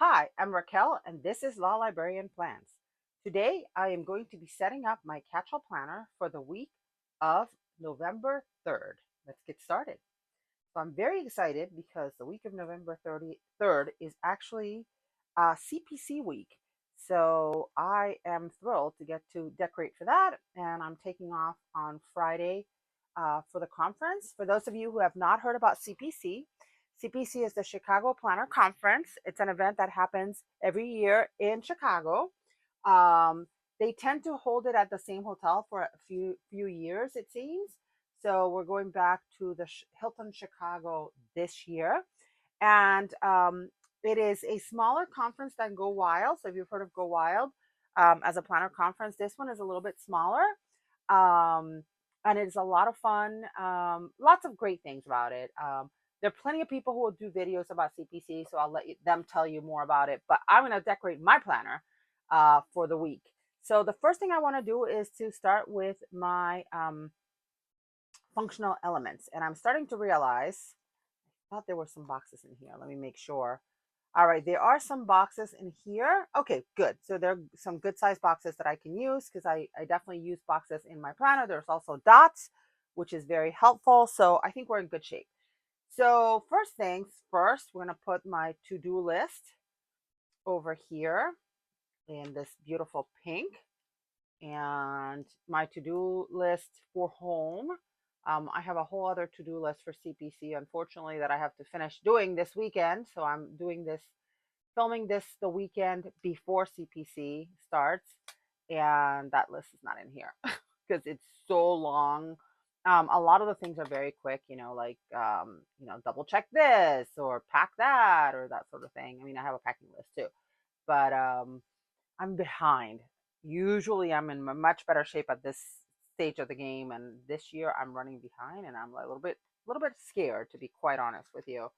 Hi, I'm Raquel, and this is Law Librarian Plans. Today, I am going to be setting up my Catchall planner for the week of November 3rd. Let's get started. So, I'm very excited because the week of November 3rd is actually CPC week. So, I am thrilled to get to decorate for that, and I'm taking off on Friday for the conference. For those of you who have not heard about CPC, CPC is the Chicago Planner Conference. It's an event that happens every year in Chicago. Um, they tend to hold it at the same hotel for a few years, it seems. So we're going back to the Hilton Chicago this year, and it is a smaller conference than Go Wild. So if you've heard of Go Wild as a planner conference, this one is a little bit smaller. Um, and it's a lot of fun. Lots of great things about it. There are plenty of people who will do videos about CPC, so I'll let them tell you more about it. But I'm going to decorate my planner for the week. So the first thing I want to do is to start with my functional elements. And I'm starting to realize, I thought there were some boxes in here. Let me make sure. All right, there are some boxes in here. Okay, good. So there are some good size boxes that I can use because I definitely use boxes in my planner. There's also dots, which is very helpful. So I think we're in good shape. So first things first, we're going to put my to-do list over here in this beautiful pink, and my to-do list for home. I have a whole other to-do list for CPC, unfortunately, that I have to finish doing this weekend. So I'm doing this, filming this the weekend before CPC starts, and that list is not in here because it's so long. A lot of the things are very quick, like double check this or pack that or that sort of thing. I mean, I have a packing list too, but I'm behind. Usually, I'm in much better shape at this stage of the game, and this year I'm running behind, and I'm a little bit scared, to be quite honest with you,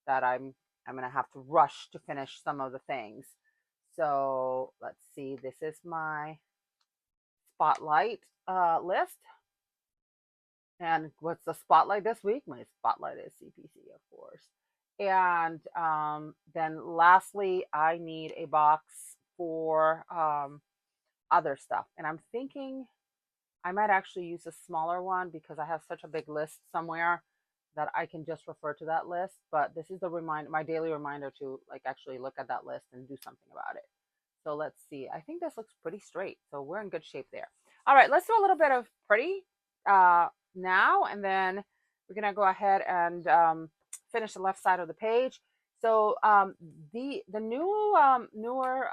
that I'm gonna have to rush to finish some of the things. So let's see. This is my spotlight list. And what's the spotlight this week? My spotlight is CPC, of course. And then lastly, I need a box for other stuff. And I'm thinking I might actually use a smaller one because I have such a big list somewhere that I can just refer to that list. But this is the reminder, my daily reminder to like actually look at that list and do something about it. So let's see. I think this looks pretty straight. So we're in good shape there. All right, let's do a little bit of pretty now, and then we're gonna go ahead and finish the left side of the page. So the new newer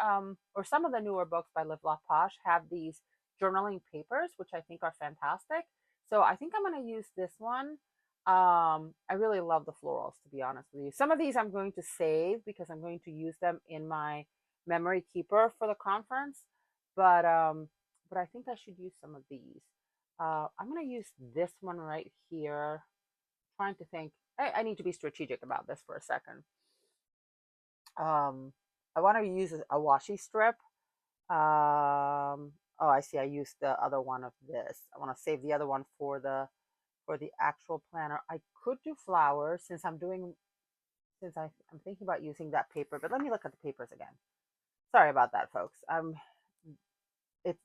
or some of the newer books by Live Love Posh have these journaling papers, which I think are fantastic. So I think I'm going to use this one. I really love the florals, to be honest with you. Some of these I'm going to save because I'm going to use them in my memory keeper for the conference. But I think I should use some of these. I'm going to use this one right here. Trying to think. I need to be strategic about this for a second. I want to use a washi strip. Oh, I see. I used the other one of this. I want to save the other one for the actual planner. I could do flowers I'm thinking about using that paper, but let me look at the papers again. Sorry about that, folks.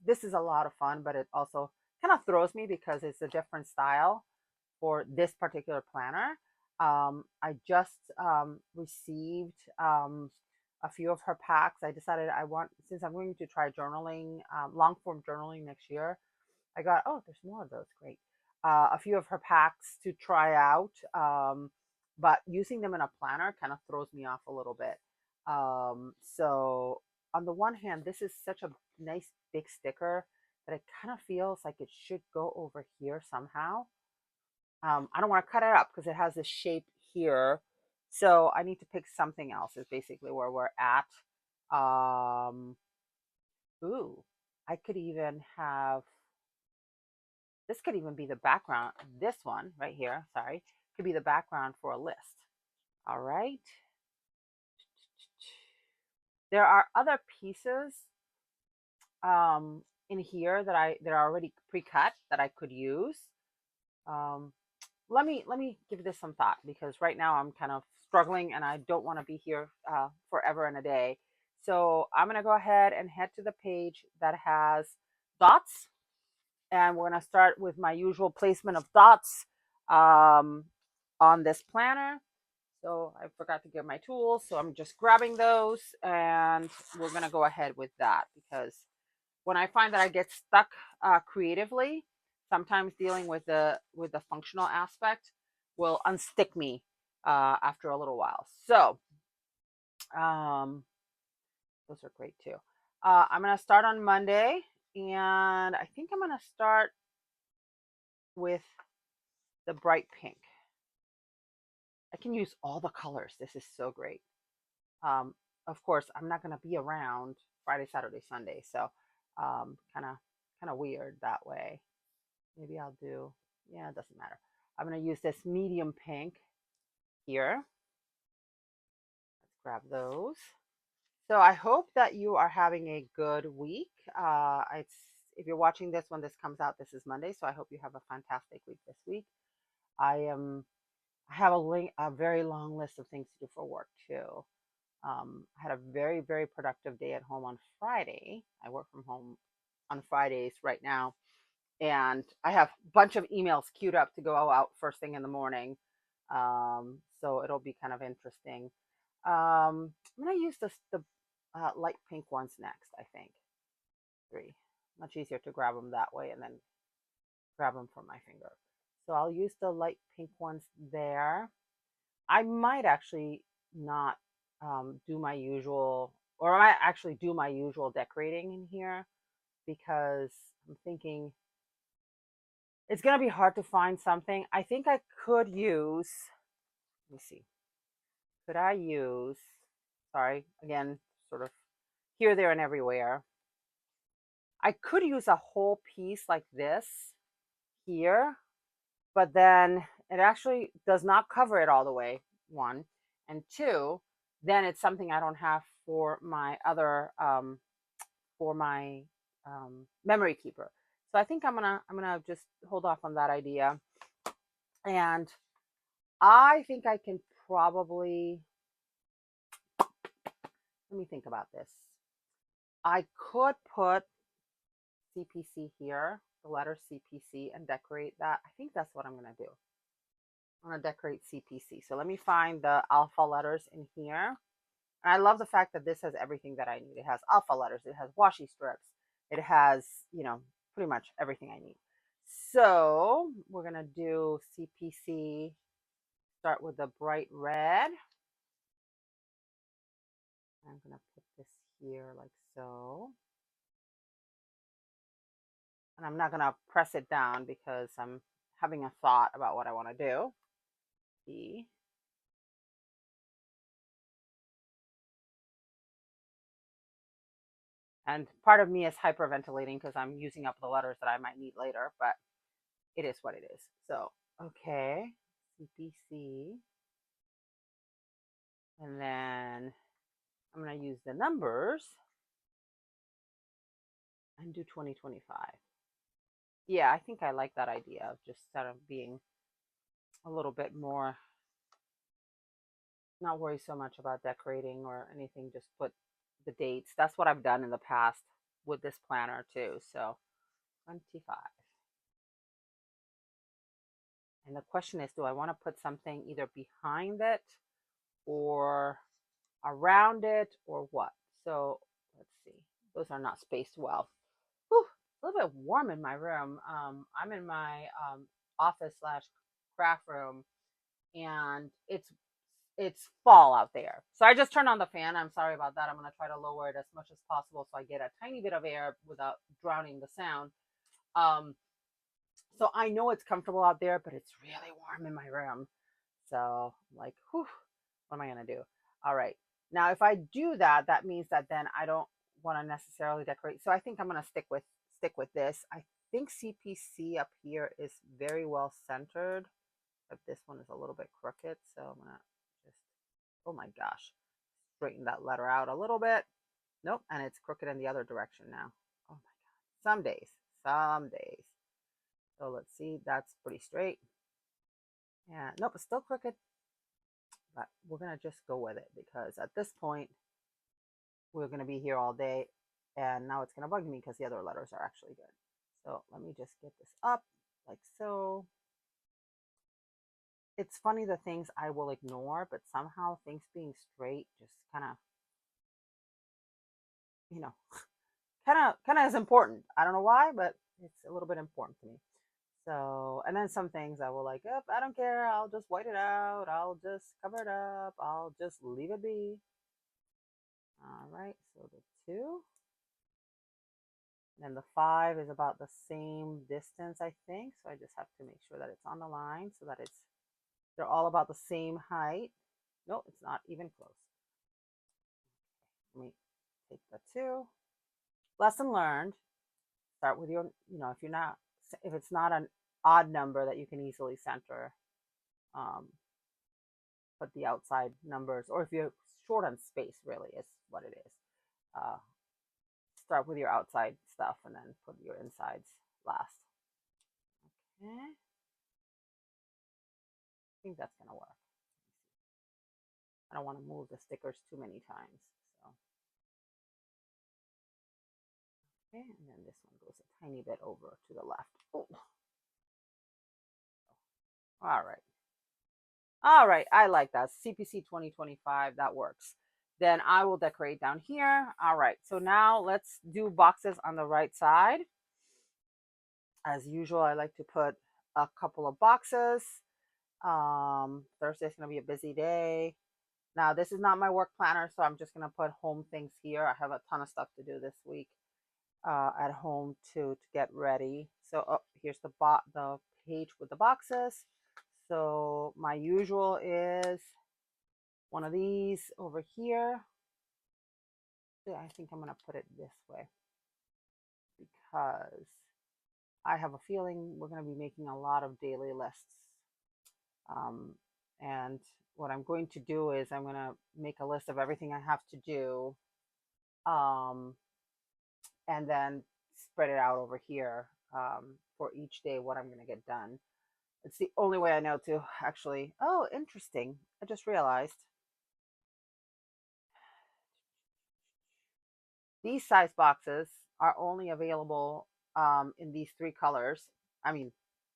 This is a lot of fun, but it also kind of throws me because it's a different style for this particular planner. I just received a few of her packs. I decided since I'm going to try journaling, long form journaling next year, I got, oh, there's more of those. Great. A few of her packs to try out. But using them in a planner kind of throws me off a little bit. So on the one hand, this is such a nice big sticker that it kind of feels like it should go over here somehow. I don't want to cut it up because it has this shape here. So I need to pick something else is basically where we're at. Ooh, I could even have, this could even be the background. This one right here, sorry, could be the background for a list. All right. There are other pieces in here that are already pre-cut that I could use. Let me give this some thought because right now I'm kind of struggling and I don't want to be here forever and a day. So I'm going to go ahead and head to the page that has dots, and we're going to start with my usual placement of dots on this planner. So I forgot to get my tools, so I'm just grabbing those, and we're going to go ahead with that, because when I find that I get stuck creatively, sometimes dealing with the functional aspect will unstick me after a little while. So those are great too. I'm going to start on Monday, and I think I'm going to start with the bright pink. I can use all the colors. This is so great. Of course, I'm not going to be around Friday, Saturday, Sunday, so kind of weird that way. Maybe I'll do, yeah, it doesn't matter. I'm going to use this medium pink here. Let's grab those. So I hope that you are having a good week. If you're watching this when this comes out, this is Monday, so I hope you have a fantastic week this week. I have a very long list of things to do for work too. I had a very, very productive day at home on Friday. I work from home on Fridays right now, and I have a bunch of emails queued up to go out first thing in the morning. So it'll be kind of interesting. I'm going to use the light pink ones next, I think. 3. Much easier to grab them that way and then grab them from my finger. So I'll use the light pink ones there. I might actually not do my usual, or I might actually do my usual decorating in here, because I'm thinking it's going to be hard to find something. I think I could use, let me see, could I use, sorry, again, sort of here, there, and everywhere. I could use a whole piece like this here, but then it actually does not cover it all the way, 1. And 2, then it's something I don't have for my other, memory keeper. So I think I'm gonna just hold off on that idea. And I think I can probably, let me think about this. I could put CPC here, the letter CPC, and decorate that. I think that's what I'm going to do. I'm going to decorate CPC. So let me find the alpha letters in here. And I love the fact that this has everything that I need. It has alpha letters, it has washi strips, it has, pretty much everything I need. So we're going to do CPC, start with the bright red. I'm going to put this here like so. And I'm not going to press it down because I'm having a thought about what I want to do. B. And part of me is hyperventilating because I'm using up the letters that I might need later, but it is what it is. So, okay, CPC. And then I'm going to use the numbers and do 2025. Yeah, I think I like that idea of just sort of being a little bit more, not worry so much about decorating or anything, just put the dates. That's what I've done in the past with this planner too. So 25. And the question is, do I want to put something either behind it or around it or what? So let's see. Those are not spaced well. Whew, a little bit warm in my room. I'm in my office / craft room, and it's fall out there. So I just turned on the fan. I'm sorry about that. I'm going to try to lower it as much as possible so I get a tiny bit of air without drowning the sound. So I know it's comfortable out there, but it's really warm in my room. So I'm like, whew, what am I going to do? All right. Now, if I do that, that means that then I don't want to necessarily decorate. So I think I'm going to stick with this. I think CPC up here is very well centered, but this one is a little bit crooked. So I'm going to just, oh my gosh, straighten that letter out a little bit. Nope. And it's crooked in the other direction now. Oh my God. Some days. So let's see. That's pretty straight. Yeah. Nope. It's still crooked. but we're going to just go with it because at this point, we're going to be here all day. And now it's going to bug me because the other letters are actually good. So let me just get this up like so. It's funny the things I will ignore, but somehow things being straight just kind of, you know, kind of is important. I don't know why, but it's a little bit important to me. So, and then some things I will like, oh, I don't care. I'll just white it out. I'll just cover it up. I'll just leave it be. All right. So the 2. And the 5 is about the same distance, I think. So I just have to make sure that it's on the line so that they're all about the same height. No, it's not even close. Let me take the 2. Lesson learned. Start with your, if it's not an odd number that you can easily center, put the outside numbers, or if you're short on space, really is what it is. Start with your outside stuff and then put your insides last. Okay. I think that's going to work. I don't want to move the stickers too many times. So. Okay, and then this one goes a tiny bit over to the left. Oh. All right. All right, I like that. CPC 2025, that works. Then I will decorate down here. All right, so now let's do boxes on the right side. As usual, I like to put a couple of boxes. Thursday's gonna be a busy day. Now, this is not my work planner, so I'm just gonna put home things here. I have a ton of stuff to do this week at home to get ready. So here's the page with the boxes. So my usual is one of these over here. I think I'm going to put it this way because I have a feeling we're going to be making a lot of daily lists. And what I'm going to do is I'm going to make a list of everything I have to do, and then spread it out over here for each day what I'm going to get done. It's the only way I know to actually. Oh, interesting. I just realized these size boxes are only available in these 3 colors. I mean,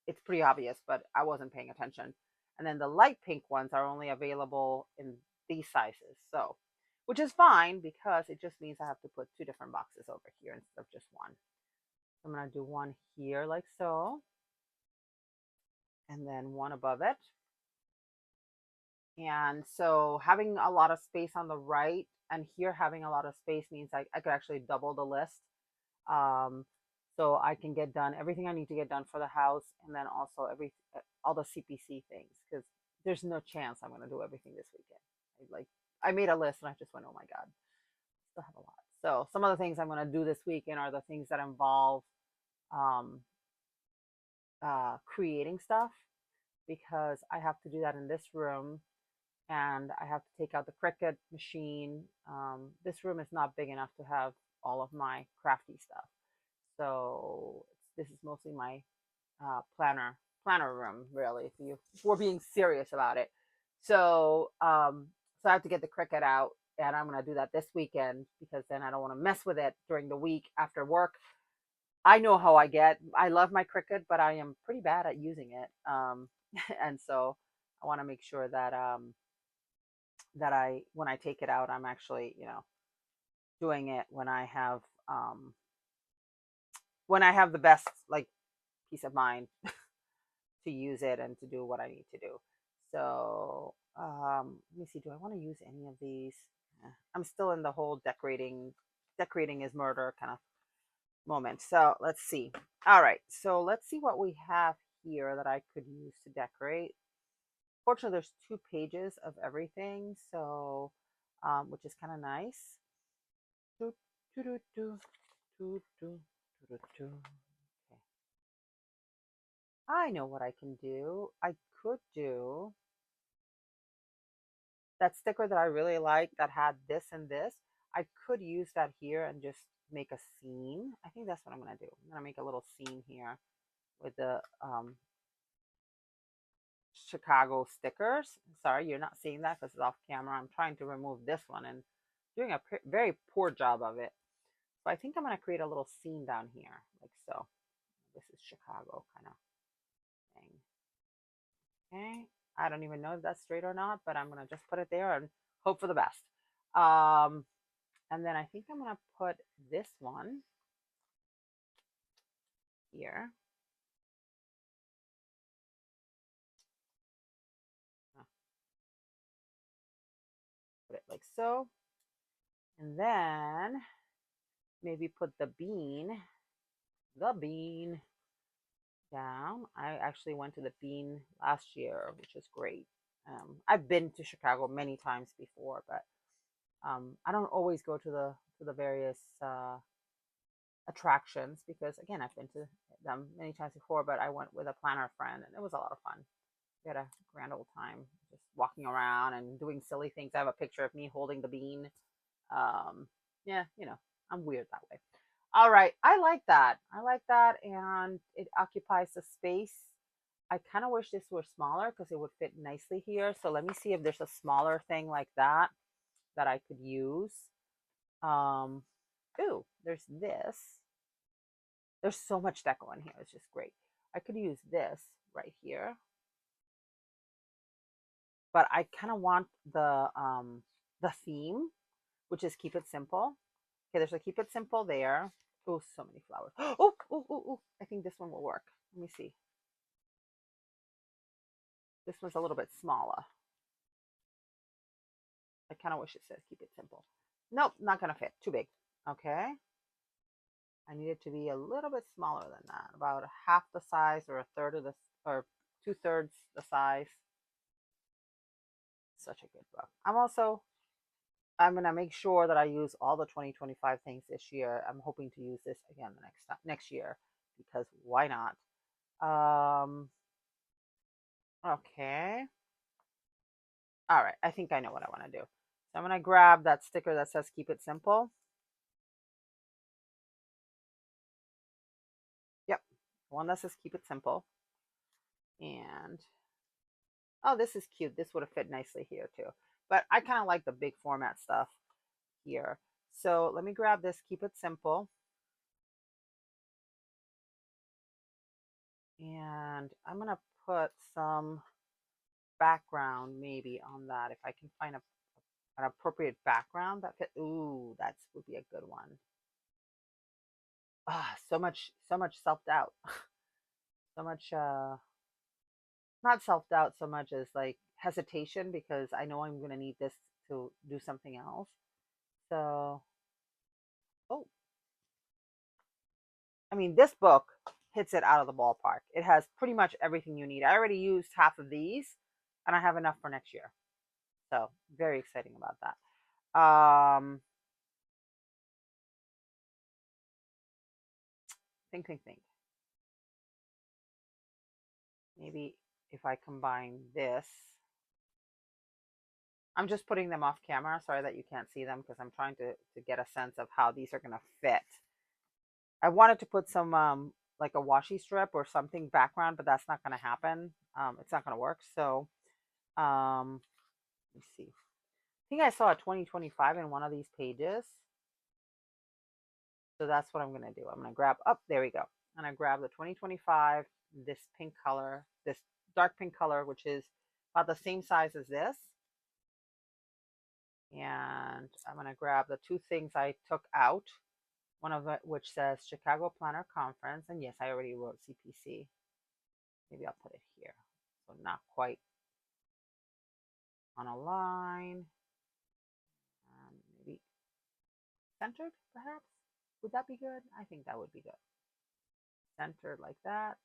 it's pretty obvious, but I wasn't paying attention. And then the light pink ones are only available in these sizes. So, which is fine because it just means I have to put 2 different boxes over here instead of just one. I'm going to do one here like so. And then one above it. And so having a lot of space on the right and here having a lot of space means I could actually double the list. So I can get done everything I need to get done for the house, and then also all the CPC things, because there's no chance I'm going to do everything this weekend. I made a list and I just went, oh my God, I still have a lot. So some of the things I'm going to do this weekend are the things that involve creating stuff, because I have to do that in this room. And I have to take out the Cricut machine. This room is not big enough to have all of my crafty stuff. So this is mostly my planner room, really, if we're being serious about it. So so I have to get the Cricut out, and I'm going to do that this weekend because then I don't want to mess with it during the week after work. I know how I get. I love my Cricut, but I am pretty bad at using it. And so I want to make sure that when I take it out, I'm actually, doing it when I have the best peace of mind to use it and to do what I need to do. So let me see, do I want to use any of these? I'm still in the whole decorating is murder kind of moment. So let's see. All right, so let's see what we have here that I could use to decorate. Fortunately, there's 2 pages of everything, so which is kind of nice. Okay. I know what I can do. I could do that sticker that I really like that had this and this. I could use that here and just make a scene. I think that's what I'm going to do. I'm going to make a little scene here with the Chicago stickers. Sorry, you're not seeing that because it's off camera. I'm trying to remove this one and doing a very poor job of it. So I think I'm going to create a little scene down here, like so. This is Chicago kind of thing. Okay. I don't even know if that's straight or not, but I'm going to just put it there and hope for the best. And then I think I'm going to put this one here. Put it like so. And then maybe put the bean down. I actually went to the bean last year, which is great. I've been to Chicago many times before, but I don't always go to the various attractions because again I've been to them many times before. But I went with a planner friend, and it was a lot of fun. We had a grand old time just walking around and doing silly things. I have a picture of me holding the bean. Yeah, I'm weird that way. All right, I like that. I like that, and it occupies the space. I kind of wish this were smaller because it would fit nicely here. So let me see if there's a smaller thing like that I could use. Ooh, there's this. There's so much deco in here. It's just great. I could use this right here, but I kind of want the theme, which is keep it simple. Okay, there's a keep it simple there. Oh, so many flowers. Oh, oh, oh, oh. I think this one will work. Let me see. This one's a little bit smaller. I kind of wish it says keep it simple. Nope, not going to fit. Too big. Okay. I need it to be a little bit smaller than that. About half the size or a third of the, or 2/3 the size. Such a good book. I'm going to make sure that I use all the 2025 things this year. I'm hoping to use this again the next year because why not? Okay. All right. I think I know what I want to do. So I'm going to grab that sticker that says keep it simple. Yep. The one that says keep it simple. And oh, this is cute. This would have fit nicely here too. But I kind of like the big format stuff here. So let me grab this, keep it simple. And I'm going to put some background maybe on that if I can find an appropriate background that fit. Ooh, that would be a good one. Ah, so much self-doubt. So much not self-doubt so much as like hesitation because I know I'm going to need this to do something else. So, oh, I mean, this book hits it out of the ballpark. It has pretty much everything you need. I already used half of these and I have enough for next year. So, very exciting about that. Think. Maybe if I combine this, I'm just putting them off camera. Sorry that you can't see them because I'm trying to get a sense of how these are going to fit. I wanted to put some like a washi strip or something background, but that's not going to happen. It's not going to work. So let me see. I think I saw a 2025 in one of these pages. So that's what I'm going to do. I'm going to grab up. Oh, there we go. And I grab the 2025, this pink color, this dark pink color, which is about the same size as this. And I'm going to grab the two things I took out. One of it which says Chicago Planner Conference. And yes, I already wrote CPC. Maybe I'll put it here. So not quite on a line. Maybe centered, perhaps? Would that be good? I think that would be good. Centered like that.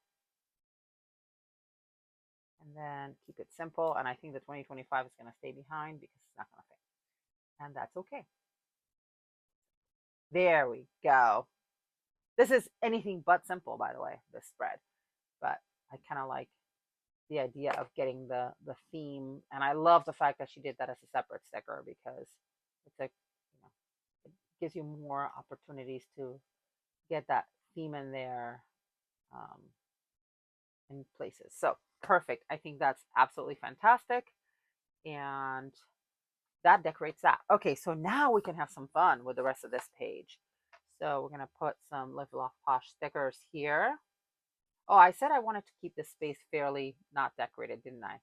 And then keep it simple. And I think the 2025 is going to stay behind because it's not going to fit. And that's okay. There we go. This is anything but simple, by the way, this spread. But I kind of like the idea of getting the theme. And I love the fact that she did that as a separate sticker because it's it gives you more opportunities to get that theme in there in places. So perfect. I think that's absolutely fantastic. And that decorates that. Okay, so now we can have some fun with the rest of this page. So we're going to put some Live Loft Posh stickers here. Oh, I said I wanted to keep this space fairly not decorated, didn't I?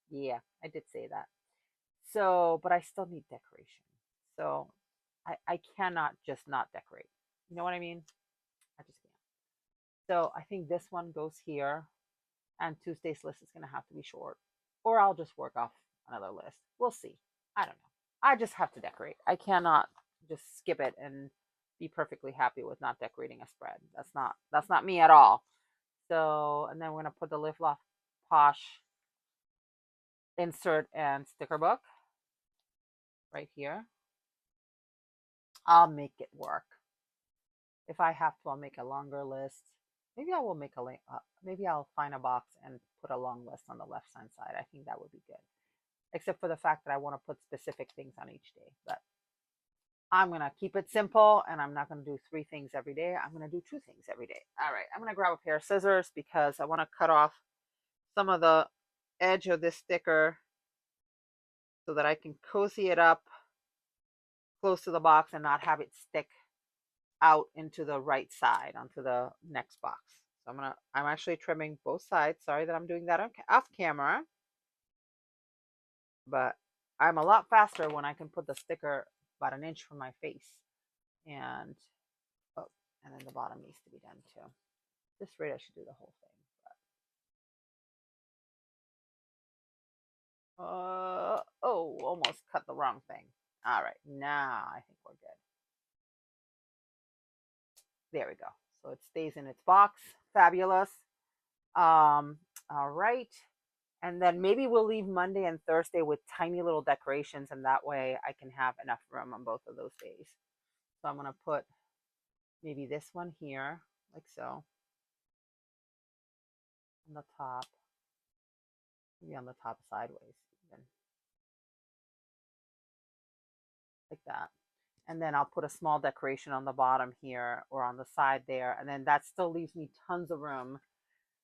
Yeah, I did say that. So, but I still need decoration. So I cannot just not decorate. You know what I mean? I just can't. So I think this one goes here, and Tuesday's list is going to have to be short, or I'll just work off another list. We'll see. I don't know. I just have to decorate. I cannot just skip it and be perfectly happy with not decorating a spread. That's not me at all. So, and then we're going to put the Live Loft Posh insert and sticker book right here. I'll make it work. If I have to, I'll make a longer list. Maybe I will make a link. Maybe I'll find a box and put a long list on the left hand side. I think that would be good. Except for the fact that I want to put specific things on each day. But I'm going to keep it simple, and I'm not going to do 3 things every day. I'm going to do 2 things every day. All right. I'm going to grab a pair of scissors because I want to cut off some of the edge of this sticker so that I can cozy it up close to the box and not have it stick out into the right side onto the next box. So I'm actually trimming both sides. Sorry that I'm doing that off camera, but I'm a lot faster when I can put the sticker about an inch from my face. And oh, and then the bottom needs to be done too. At this rate, I should do the whole thing. But, oh, almost cut the wrong thing. All right, now I think we're good. There we go. So it stays in its box. Fabulous. All right. And then maybe we'll leave Monday and Thursday with tiny little decorations, and that way I can have enough room on both of those days. So I'm going to put maybe this one here, like so, on the top, maybe on the top sideways, even like that. And then I'll put a small decoration on the bottom here or on the side there. And then that still leaves me tons of room.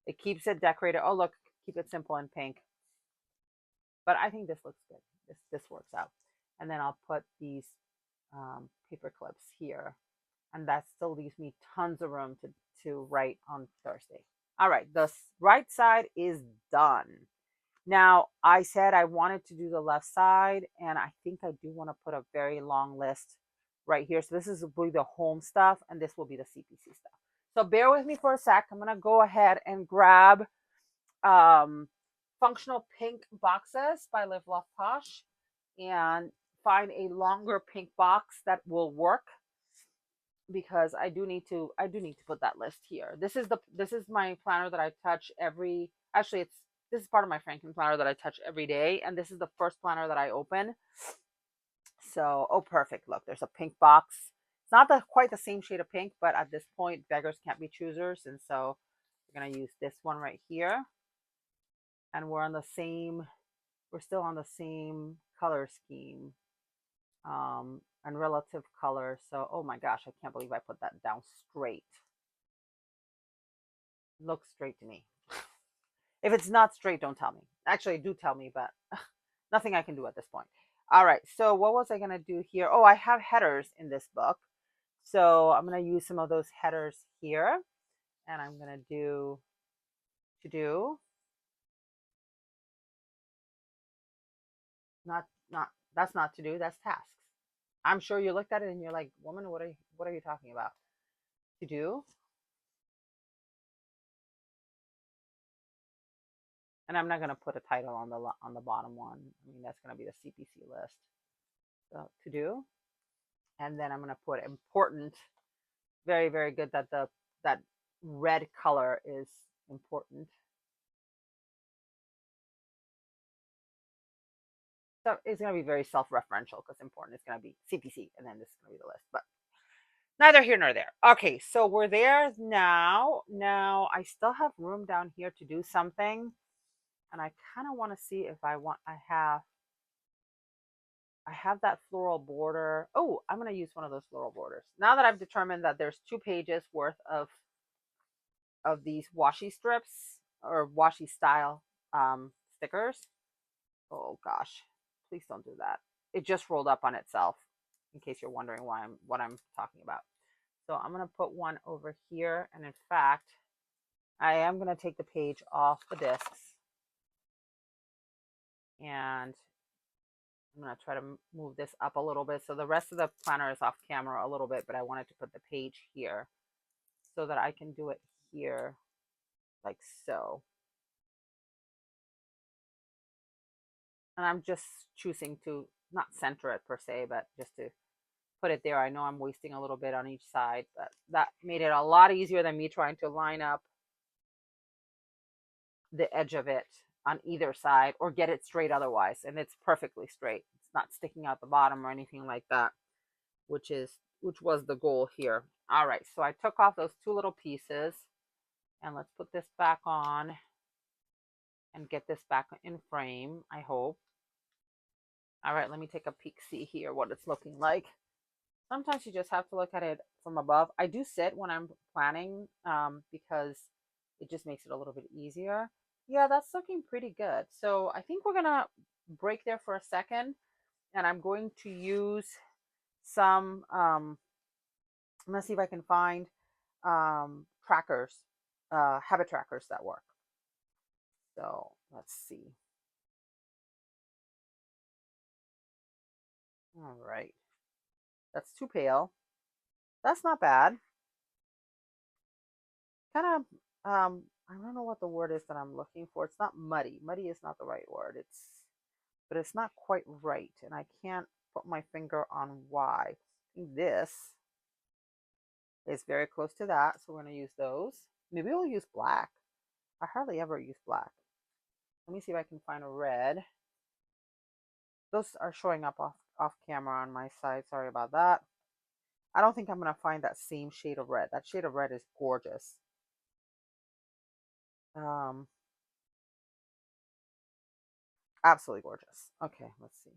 It keeps it decorated. Oh, look, keep it simple and pink. But I think this looks good. This works out. And then I'll put these paper clips here. And that still leaves me tons of room to write on Thursday. All right, the right side is done. Now, I said I wanted to do the left side, and I think I do want to put a very long list right here. So this is will be the home stuff, and this will be the CPC stuff. So bear with me for a sec. I'm going to go ahead and grab functional pink boxes by Live Loft Posh and find a longer pink box that will work, because I do need to put that list here. This is my planner that I touch every, actually this is part of my Franken planner that I touch every day, and this is the first planner that I open. So, oh, perfect. Look, there's a pink box. It's not quite the same shade of pink, but at this point, beggars can't be choosers. And so we're going to use this one right here. And we're still on the same color scheme and relative color. So, oh my gosh, I can't believe I put that down straight. It looks straight to me. If it's not straight, don't tell me. Actually, do tell me, but nothing I can do at this point. All right, so what was I going to do here? Oh, I have headers in this book. So I'm going to use some of those headers here. And I'm going to do to do. That's not to do, that's tasks. I'm sure you looked at it and you're like, woman, what are you talking about? To do. And I'm not going to put a title on the bottom one. I mean, that's going to be the CPC list. So to do. And then I'm going to put important. Very, very good that that red color is important. So it's going to be very self-referential because important is going to be CPC, and then this is going to be the list. But neither here nor there. Okay, so we're there now. Now I still have room down here to do something, and I kind of want to see if I have that floral border. Oh, I'm going to use one of those floral borders. Now that I've determined that there's 2 pages worth of these washi strips, or washi style stickers. Oh gosh, please don't do that. It just rolled up on itself, in case you're wondering what I'm talking about. So I'm going to put one over here. And in fact, I am going to take the page off the discs. And I'm going to try to move this up a little bit. So the rest of the planner is off camera a little bit, but I wanted to put the page here so that I can do it here like so. And I'm just choosing to not center it per se, but just to put it there. I know I'm wasting a little bit on each side, but that made it a lot easier than me trying to line up the edge of it on either side or get it straight otherwise. And it's perfectly straight. It's not sticking out the bottom or anything like that, which was the goal here. All right, so I took off those two little pieces, and let's put this back on and get this back in frame, I hope. All right, let me take a peek, see here what it's looking like. Sometimes you just have to look at it from above. I do sit when I'm planning because it just makes it a little bit easier. Yeah, that's looking pretty good. So I think we're gonna break there for a second, and I'm going to use some I'm gonna see if I can find trackers, habit trackers that work. So let's see. All right, that's too pale. That's not bad. Kind of I don't know what the word is that I'm looking for. It's not muddy. Muddy is not the right word. But it's not quite right, and I can't put my finger on why. I think this is very close to that, so we're going to use those. Maybe we'll use black. I hardly ever use black. Let me see if I can find a red. Those are showing up off camera on my side. Sorry about that. I don't think I'm going to find that same shade of red. That shade of red is gorgeous. Absolutely gorgeous. Okay, let's see.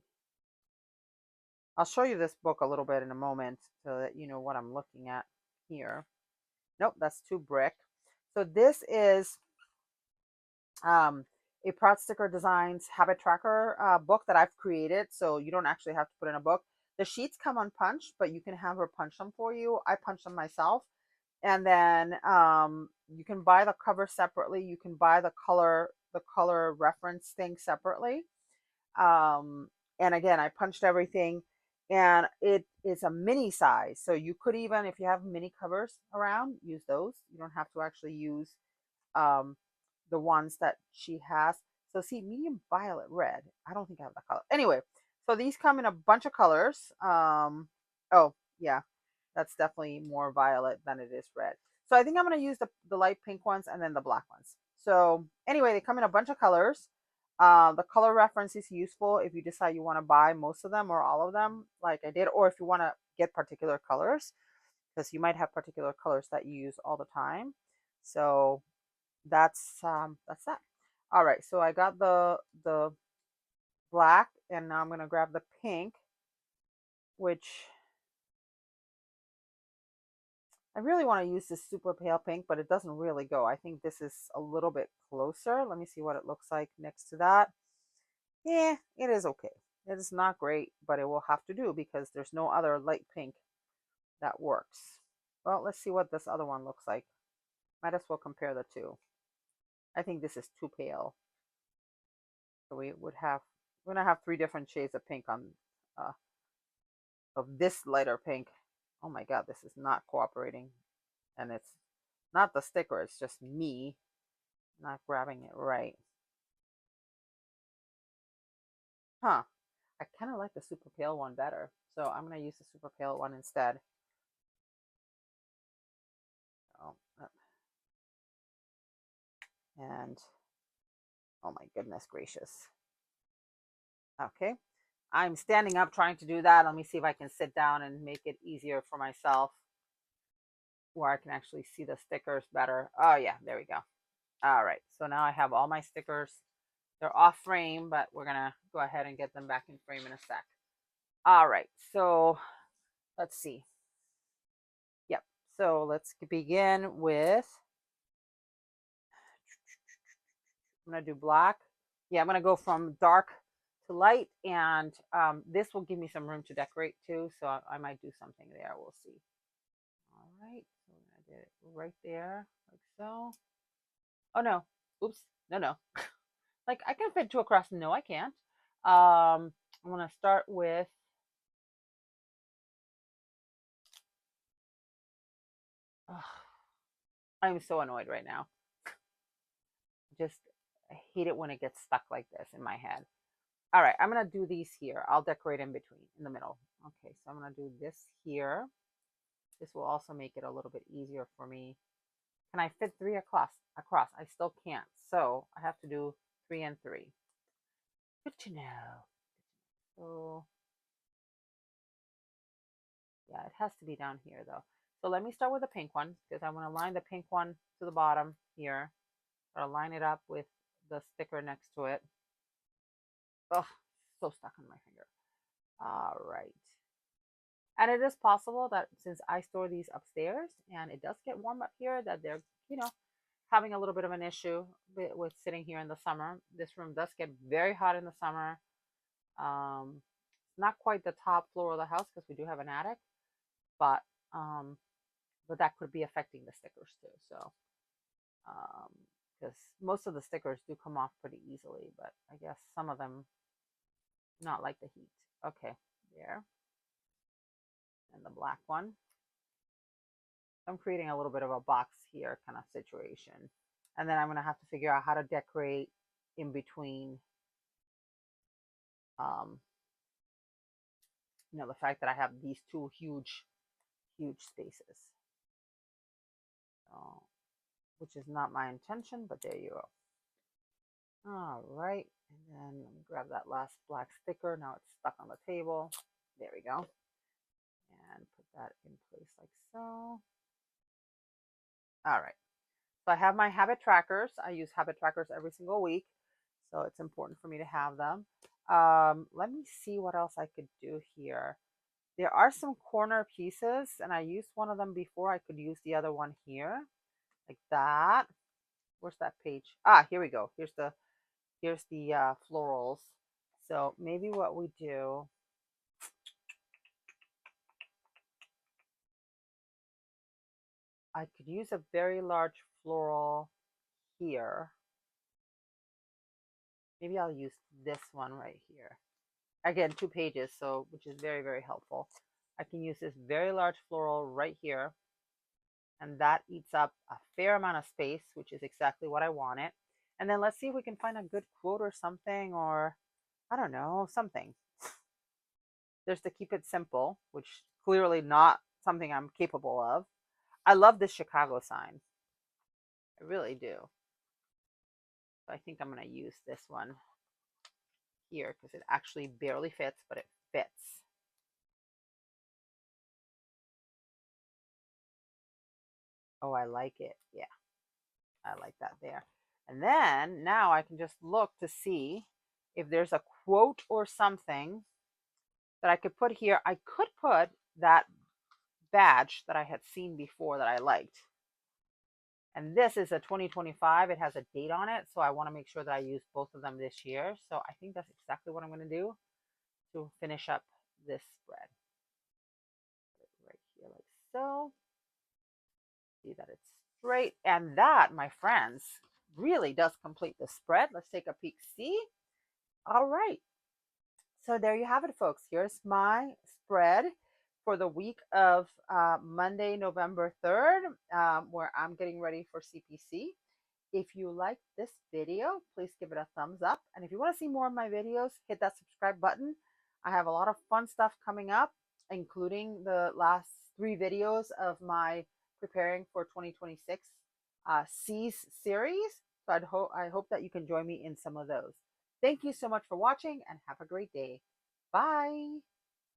I'll show you this book a little bit in a moment so that you know what I'm looking at here. Nope, that's too brick. So this is a Proud Sticker Designs habit tracker book that I've created. So you don't actually have to put in a book. The sheets come unpunched, but you can have her punch them for you. I punch them myself. And then you can buy the cover separately. You can buy the color reference thing separately. And again, I punched everything, and it is a mini size. So you could even, if you have mini covers around, use those. You don't have to actually use um, the ones that she has. So see, medium violet red. I don't think I have that color. Anyway, so these come in a bunch of colors. Oh yeah, that's definitely more violet than it is red. So I think I'm going to use the light pink ones and then the black ones. So anyway, they come in a bunch of colors. The color reference is useful if you decide you want to buy most of them or all of them, like I did, or if you want to get particular colors, because you might have particular colors that you use all the time. So that's that. All right, so I got the black, and now I'm gonna grab the pink, which I really want to use this super pale pink, but it doesn't really go. I think this is a little bit closer. Let me see what it looks like next to that. Yeah, it is okay. It is not great, but it will have to do because there's no other light pink that works. Well, let's see what this other one looks like. Might as well compare the two. I think this is too pale. So we're gonna have three different shades of pink on of this lighter pink. Oh my god, this is not cooperating. And it's not the sticker, it's just me not grabbing it right. Huh. I kind of like the super pale one better. So I'm going to use the super pale one instead. Oh, and oh my goodness gracious. Okay. I'm standing up trying to do that. Let me see if I can sit down and make it easier for myself where I can actually see the stickers better. Oh yeah, there we go. All right. So now I have all my stickers. They're off frame, but we're going to go ahead and get them back in frame in a sec. All right. So let's see. Yep. So let's begin with I'm going to do black. Yeah, I'm going to go from dark to light, and this will give me some room to decorate too, so I might do something there. We'll see. All right, so I did it right there, like so. Oh no, oops, no. Like I can fit two across. No, I can't. I'm going to start with, I'm so annoyed right now. Just I hate it when it gets stuck like this in my head. All right, I'm gonna do these here. I'll decorate in between, in the middle. Okay, so I'm gonna do this here. This will also make it a little bit easier for me. Can I fit three across? I still can't. So I have to do 3 and 3. Good to know. So yeah, it has to be down here though. So let me start with the pink one because I want to line the pink one to the bottom here. I'll line it up with the sticker next to it. Oh, so stuck on my finger. All right. And it is possible that since I store these upstairs and it does get warm up here, that they're, you know, having a little bit of an issue with sitting here in the summer. This room does get very hot in the summer. Um, not quite the top floor of the house because we do have an attic, but um, but that could be affecting the stickers too. So because most of the stickers do come off pretty easily, but I guess some of them not like the heat. Okay, there. And the black one. I'm creating a little bit of a box here kind of situation. And then I'm going to have to figure out how to decorate in between, um, the fact that I have these two huge spaces. So, which is not my intention, but there you go. All right. And then let me grab that last black sticker. Now it's stuck on the table. There we go. And put that in place like so. All right. So I have my habit trackers. I use habit trackers every single week. So it's important for me to have them. Let me see what else I could do here. There are some corner pieces, and I used one of them before. I could use the other one here, like that. Where's that page? Ah, here we go. Here's the florals. So maybe what we do, I could use a very large floral here. Maybe I'll use this one right here. Again, 2 pages, so which is very helpful. I can use this very large floral right here, and that eats up a fair amount of space, which is exactly what I wanted. And then let's see if we can find a good quote or something, or I don't know, something. There's the keep it simple, which clearly not something I'm capable of. I love this Chicago sign. I really do. So I think I'm going to use this one here because it actually barely fits, but it fits. Oh, I like it. Yeah, I like that there. And then now I can just look to see if there's a quote or something that I could put here. I could put that badge that I had seen before that I liked. And this is a 2025. It has a date on it. So I want to make sure that I use both of them this year. So I think that's exactly what I'm going to do to finish up this spread. Right here, like so. See that it's straight. And that, my friends, really does complete the spread. Let's take a peek. See? All right. So there you have it, folks. Here's my spread for the week of Monday, November 3rd, where I'm getting ready for CPC. If you like this video, please give it a thumbs up. And if you want to see more of my videos, hit that subscribe button. I have a lot of fun stuff coming up, including the last 3 videos of my preparing for 2026 C's series. So I hope that you can join me in some of those. Thank you so much for watching and have a great day. Bye.